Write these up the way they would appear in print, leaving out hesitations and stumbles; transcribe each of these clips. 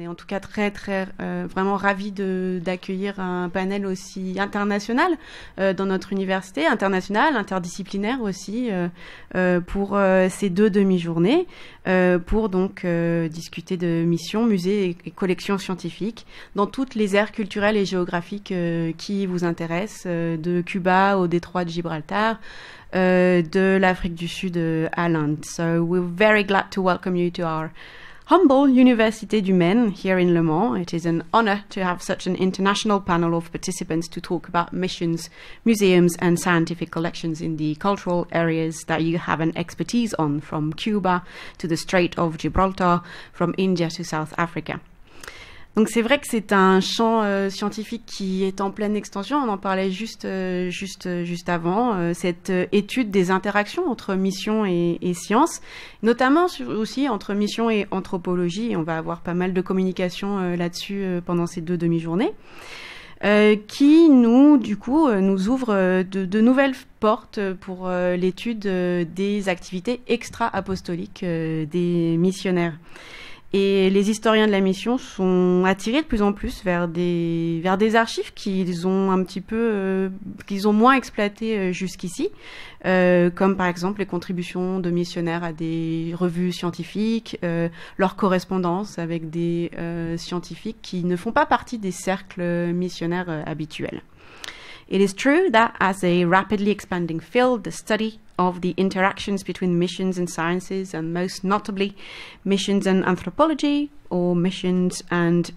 est en tout cas vraiment ravis d'accueillir un panel aussi international dans notre université, international, interdisciplinaire aussi, pour ces 2 demi-journées, pour donc discuter de missions, musées et collections scientifiques dans toutes les aires culturelles et géographiques qui vous intéressent, de Cuba au détroit de Gibraltar, de l'Afrique du Sud à l'Inde. So we're very glad to welcome you to our humble Université du Maine here in Le Mans. It is an honor to have such an international panel of participants to talk about missions, museums and scientific collections in the cultural areas that you have an expertise on, from Cuba to the Strait of Gibraltar, from India to South Africa. Donc c'est vrai que c'est un champ scientifique qui est en pleine extension. On en parlait juste avant. Cette étude des interactions entre mission et science, notamment aussi entre mission et anthropologie. Et on va avoir pas mal de communication là-dessus pendant ces 2 demi-journées, qui nous ouvre de nouvelles portes pour l'étude des activités extra-apostoliques des missionnaires. Et les historiens de la mission sont attirés de plus en plus vers des archives qu'ils ont qu'ils ont moins exploitées jusqu'ici, comme par exemple les contributions de missionnaires à des revues scientifiques, leur correspondance avec des scientifiques qui ne font pas partie des cercles missionnaires habituels. It is true that as a rapidly expanding field, the study of the interactions between missions and sciences, and most notably missions and anthropology, or missions and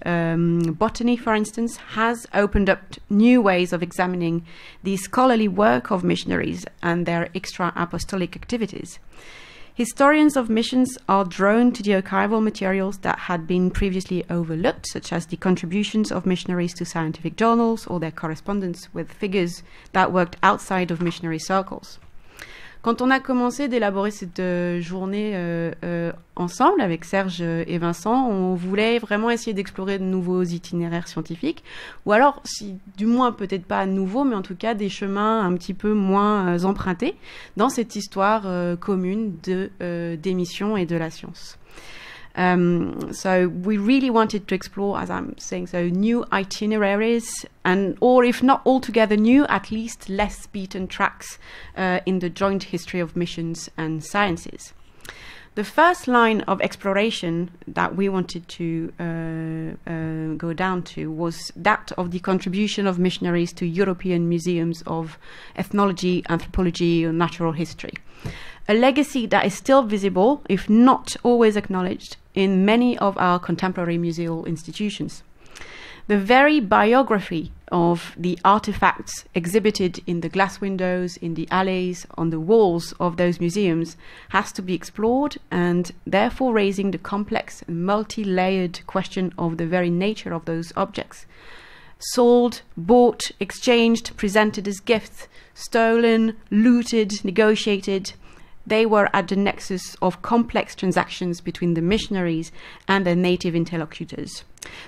botany, for instance, has opened up new ways of examining the scholarly work of missionaries and their extra-apostolic activities. Historians of missions are drawn to the archival materials that had been previously overlooked, such as the contributions of missionaries to scientific journals or their correspondence with figures that worked outside of missionary circles. Quand on a commencé d'élaborer cette journée ensemble avec Serge et Vincent, on voulait vraiment essayer d'explorer de nouveaux itinéraires scientifiques, ou alors, du moins peut-être pas nouveaux, mais en tout cas des chemins un petit peu moins empruntés dans cette histoire commune des missions et de la science. So we really wanted to explore, as I'm saying, new itineraries, or if not altogether new, at least less beaten tracks in the joint history of missions and sciences. The first line of exploration that we wanted to go down to was that of the contribution of missionaries to European museums of ethnology, anthropology, or natural history. A legacy that is still visible, if not always acknowledged, in many of our contemporary museal institutions. The very biography of the artifacts exhibited in the glass windows, in the alleys, on the walls of those museums has to be explored, and therefore raising the complex and multi-layered question of the very nature of those objects. Sold, bought, exchanged, presented as gifts, stolen, looted, negotiated. They were at the nexus of complex transactions between the missionaries and their native interlocutors.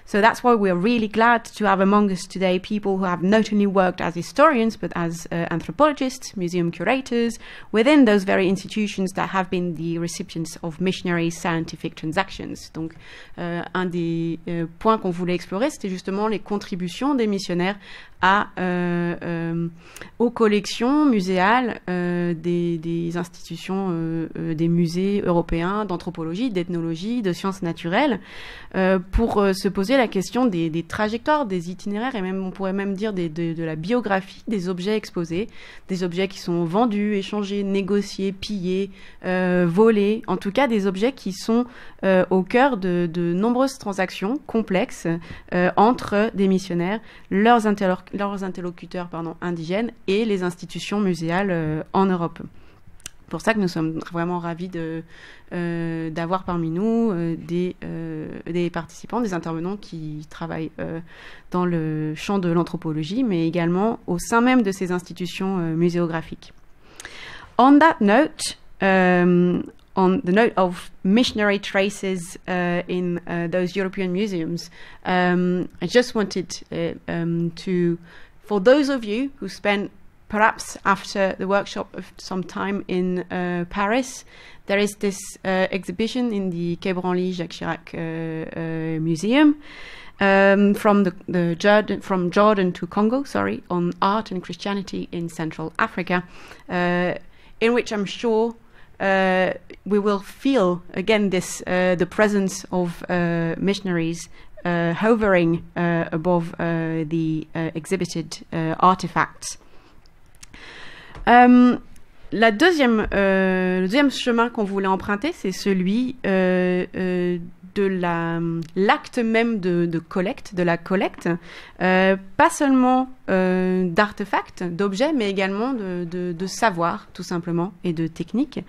So that's why we're really glad to have among us today people who have not only worked as historians but as anthropologists, museum curators, within those very institutions that have been the recipients of missionary scientific transactions. Donc, un des points qu'on voulait explorer, c'était justement les contributions des missionnaires aux collections muséales des institutions, des musées européens d'anthropologie, d'ethnologie, de sciences naturelles, pour se poser la question des trajectoires, des itinéraires, et même on pourrait même dire de la biographie des objets exposés, des objets qui sont vendus, échangés, négociés, pillés, volés, en tout cas des objets qui sont au cœur de nombreuses transactions complexes entre des missionnaires, leurs interlocuteurs indigènes et les institutions muséales en Europe. C'est pour ça que nous sommes vraiment ravis d'avoir parmi nous des participants, des intervenants qui travaillent dans le champ de l'anthropologie, mais également au sein même de ces institutions muséographiques. On that note, on the note of missionary traces in those European museums, I just wanted for those of you who spent perhaps after the workshop of some time in Paris, there is this exhibition in the Quai Branly Jacques Chirac Museum from Jordan to Congo, on art and Christianity in Central Africa, in which I'm sure we will feel again this the presence of missionaries hovering above the exhibited artifacts. Le deuxième chemin qu'on voulait emprunter, c'est celui de l'acte même de collecte, de la collecte, pas seulement d'artefacts, d'objets, mais également de savoir, tout simplement, et de techniques,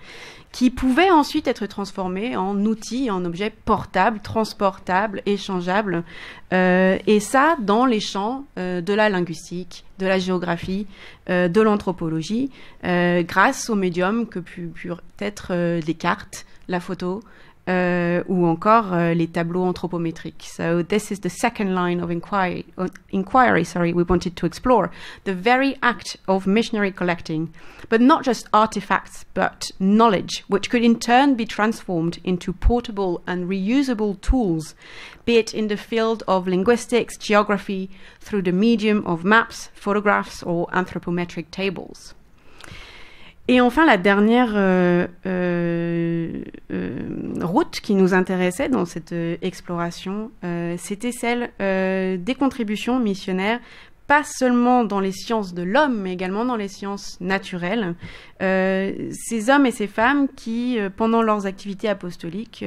qui pouvaient ensuite être transformés en outils, en objets portables, transportables, échangeables, et ça dans les champs de la linguistique, de la géographie, de l'anthropologie, grâce aux médiums que purent être les cartes, la photo, ou encore les tableaux anthropométriques. So this is the second line of inquiry we wanted to explore, the very act of missionary collecting, but not just artifacts, but knowledge, which could in turn be transformed into portable and reusable tools, be it in the field of linguistics, geography, through the medium of maps, photographs, or anthropometric tables. Et enfin, la dernière route qui nous intéressait dans cette exploration, c'était celle des contributions missionnaires, pas seulement dans les sciences de l'homme, mais également dans les sciences naturelles. Ces hommes et ces femmes qui, pendant leurs activités apostoliques,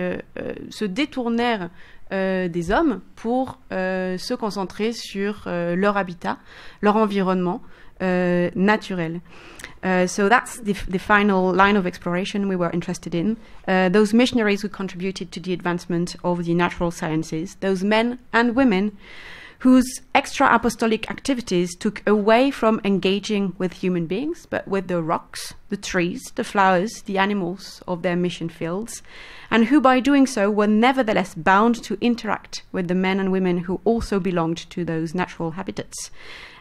se détournèrent des hommes pour se concentrer sur leur habitat, leur environnement naturel. So that's the final line of exploration we were interested in. Those missionaries who contributed to the advancement of the natural sciences, those men and women whose extra apostolic activities took away from engaging with human beings, but with the rocks, the trees, the flowers, the animals of their mission fields, and who by doing so were nevertheless bound to interact with the men and women who also belonged to those natural habitats,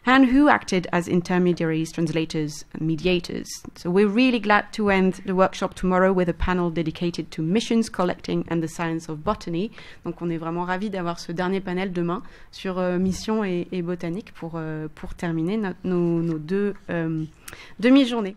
and who acted as intermediaries, translators, and mediators. So we're really glad to end the workshop tomorrow with a panel dedicated to missions, collecting, and the science of botany. Donc on est vraiment ravis d'avoir ce dernier panel demain sur mission et botanique pour terminer nos deux demi-journées.